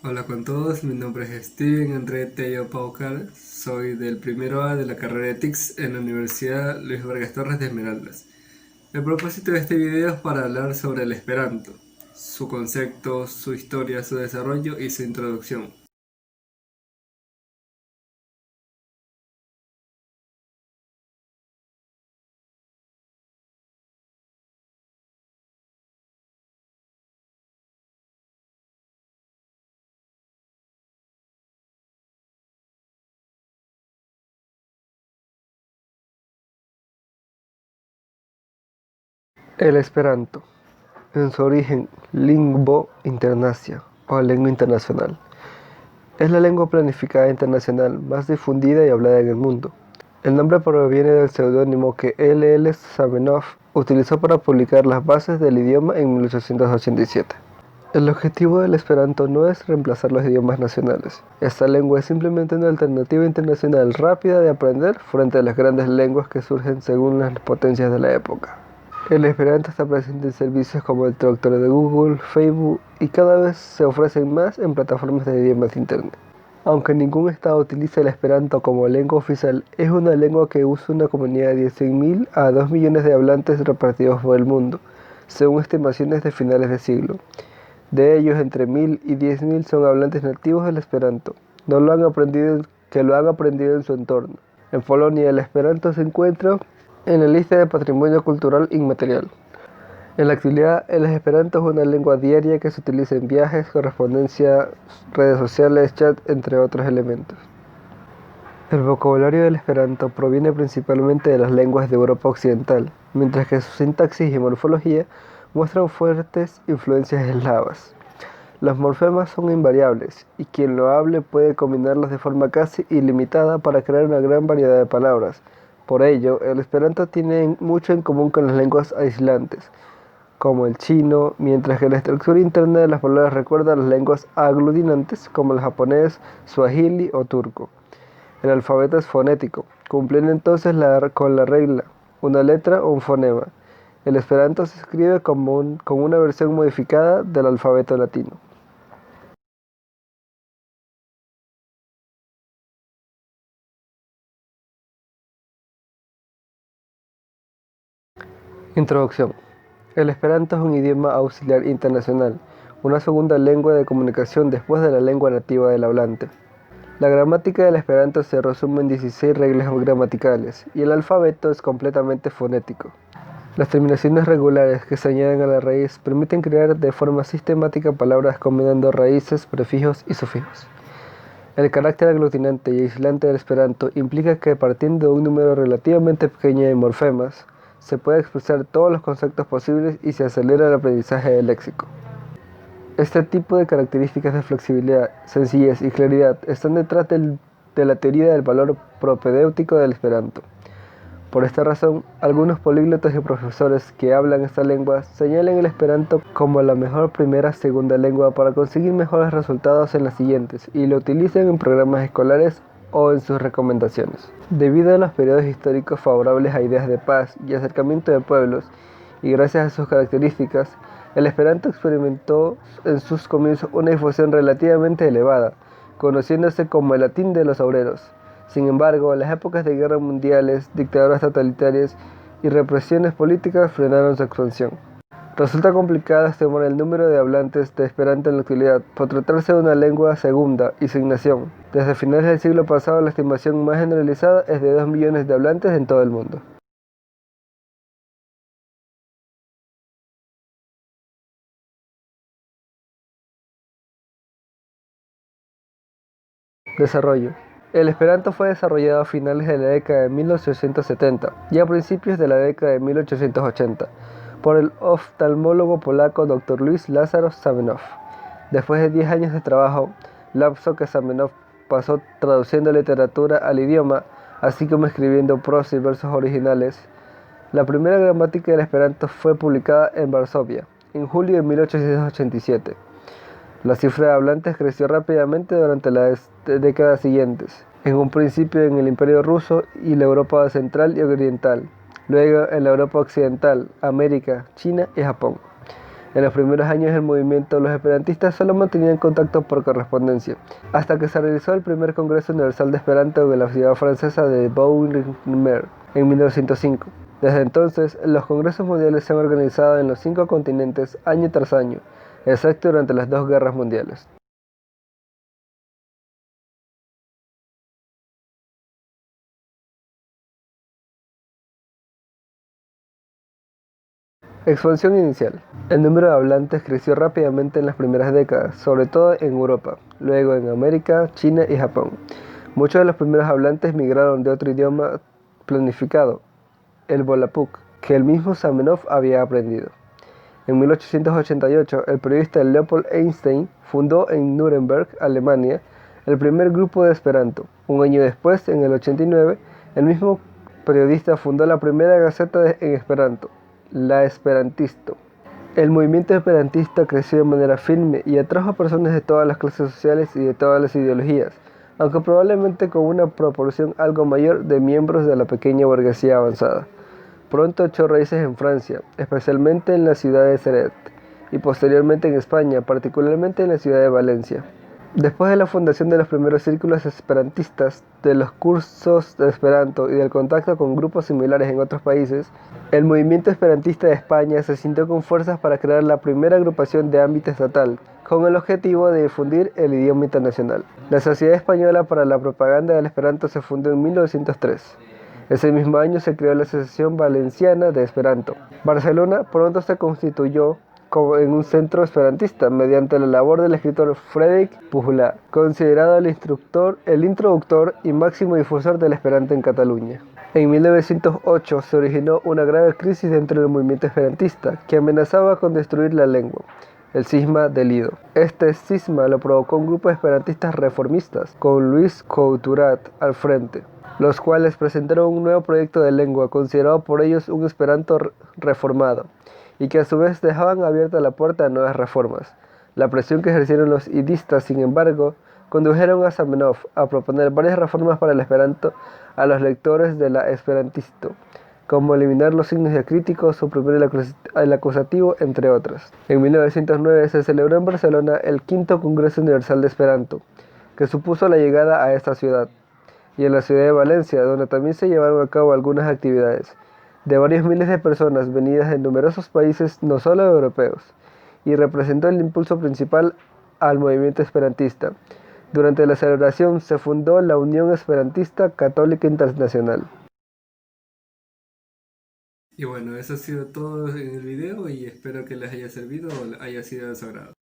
Hola con todos, mi nombre es Steven André Tello Paucar, soy del primero A de la carrera de TICS en la Universidad Luis Vargas Torres de Esmeraldas. El propósito de este video es para hablar sobre el Esperanto, su concepto, su historia, su desarrollo y su introducción. El Esperanto, en su origen, lingvo internacia o lengua internacional, es la lengua planificada internacional más difundida y hablada en el mundo. El nombre proviene del seudónimo que L. Zamenhof utilizó para publicar las bases del idioma en 1887. El objetivo del Esperanto no es reemplazar los idiomas nacionales. Esta lengua es simplemente una alternativa internacional rápida de aprender frente a las grandes lenguas que surgen según las potencias de la época. El Esperanto está presente en servicios como el traductor de Google, Facebook y cada vez se ofrecen más en plataformas de idiomas de Internet. Aunque ningún estado utiliza el Esperanto como lengua oficial, es una lengua que usa una comunidad de 100.000 a 2 millones de hablantes repartidos por el mundo, según estimaciones de finales de siglo. De ellos, entre 1.000 y 10.000 son hablantes nativos del Esperanto, que lo han aprendido en su entorno. En Polonia, el Esperanto se encuentra en la lista de Patrimonio Cultural Inmaterial. En la actualidad, el Esperanto es una lengua diaria que se utiliza en viajes, correspondencia, redes sociales, chat, entre otros elementos. El vocabulario del Esperanto proviene principalmente de las lenguas de Europa Occidental, mientras que su sintaxis y morfología muestran fuertes influencias eslavas. Los morfemas son invariables, y quien lo hable puede combinarlos de forma casi ilimitada para crear una gran variedad de palabras. Por ello, el Esperanto tiene mucho en común con las lenguas aislantes, como el chino, mientras que la estructura interna de las palabras recuerda a las lenguas aglutinantes como el japonés, suajili o turco. El alfabeto es fonético, cumpliendo entonces con la regla, una letra o un fonema. El Esperanto se escribe como una versión modificada del alfabeto latino. Introducción. El Esperanto es un idioma auxiliar internacional, una segunda lengua de comunicación después de la lengua nativa del hablante. La gramática del Esperanto se resume en 16 reglas gramaticales y el alfabeto es completamente fonético. Las terminaciones regulares que se añaden a la raíz permiten crear de forma sistemática palabras combinando raíces, prefijos y sufijos. El carácter aglutinante y aislante del Esperanto implica que partiendo de un número relativamente pequeño de morfemas, se puede expresar todos los conceptos posibles y se acelera el aprendizaje del léxico. Este tipo de características de flexibilidad, sencillez y claridad están detrás de la teoría del valor propedéutico del Esperanto. Por esta razón, algunos políglotas y profesores que hablan esta lengua señalan el Esperanto como la mejor segunda lengua para conseguir mejores resultados en las siguientes y lo utilizan en programas escolares o en sus recomendaciones. Debido a los periodos históricos favorables a ideas de paz y acercamiento de pueblos, y gracias a sus características, el Esperanto experimentó en sus comienzos una difusión relativamente elevada, conociéndose como el latín de los obreros. Sin embargo, las épocas de guerras mundiales, dictaduras totalitarias y represiones políticas frenaron su expansión. Resulta complicado estimar el número de hablantes de Esperanto en la actualidad, por tratarse de una lengua segunda y sin nación. Desde finales del siglo pasado, la estimación más generalizada es de 2 millones de hablantes en todo el mundo. Desarrollo. El Esperanto fue desarrollado a finales de la década de 1870 y a principios de la década de 1880 por el oftalmólogo polaco Dr. Louis Lazarus Zamenhof. Después de 10 años de trabajo, lapso que Zamenhof pasó traduciendo literatura al idioma, así como escribiendo prosa y versos originales, la primera gramática del Esperanto fue publicada en Varsovia, en julio de 1887. La cifra de hablantes creció rápidamente durante las décadas siguientes, en un principio en el Imperio Ruso y la Europa central y oriental, luego en la Europa occidental, América, China y Japón. En los primeros años del movimiento, los esperantistas solo mantenían contacto por correspondencia, hasta que se realizó el primer Congreso Universal de Esperanto en la ciudad francesa de Boulogne-sur-Mer en 1905. Desde entonces, los congresos mundiales se han organizado en los 5 continentes año tras año, excepto durante las 2 guerras mundiales. Expansión inicial. El número de hablantes creció rápidamente en las primeras décadas, sobre todo en Europa, luego en América, China y Japón. Muchos de los primeros hablantes migraron de otro idioma planificado, el Volapük, que el mismo Zamenhof había aprendido. En 1888, el periodista Leopold Einstein fundó en Nuremberg, Alemania, el primer grupo de Esperanto. Un año después, en el 89, el mismo periodista fundó la primera gaceta en Esperanto, La Esperantisto. El movimiento esperantista creció de manera firme y atrajo a personas de todas las clases sociales y de todas las ideologías, aunque probablemente con una proporción algo mayor de miembros de la pequeña burguesía avanzada. Pronto echó raíces en Francia, especialmente en la ciudad de Ceret, y posteriormente en España, particularmente en la ciudad de Valencia. Después de la fundación de los primeros círculos esperantistas, de los cursos de Esperanto y del contacto con grupos similares en otros países, el movimiento esperantista de España se sintió con fuerzas para crear la primera agrupación de ámbito estatal, con el objetivo de difundir el idioma internacional. La Sociedad Española para la Propaganda del Esperanto se fundó en 1903. Ese mismo año se creó la Asociación Valenciana de Esperanto. Barcelona pronto se constituyó en un centro esperantista mediante la labor del escritor Frédéric Pujolat, considerado el introductor y máximo difusor del esperanto en Cataluña. En 1908 se originó una grave crisis dentro del movimiento esperantista que amenazaba con destruir la lengua, el cisma del Lido. Este cisma lo provocó un grupo de esperantistas reformistas, con Luis Couturat al frente, los cuales presentaron un nuevo proyecto de lengua considerado por ellos un esperanto reformado, y que a su vez dejaban abierta la puerta a nuevas reformas. La presión que ejercieron los idistas, sin embargo, condujeron a Zamenhof a proponer varias reformas para el esperanto a los lectores de la Esperantisto, como eliminar los signos diacríticos, suprimir el acusativo, entre otras. En 1909 se celebró en Barcelona el quinto Congreso Universal de Esperanto, que supuso la llegada a esta ciudad, y en la ciudad de Valencia, donde también se llevaron a cabo algunas actividades, de varios miles de personas venidas de numerosos países, no solo europeos, y representó el impulso principal al movimiento esperantista. Durante la celebración se fundó la Unión Esperantista Católica Internacional. Y bueno, eso ha sido todo en el video y espero que les haya servido o haya sido de su agrado.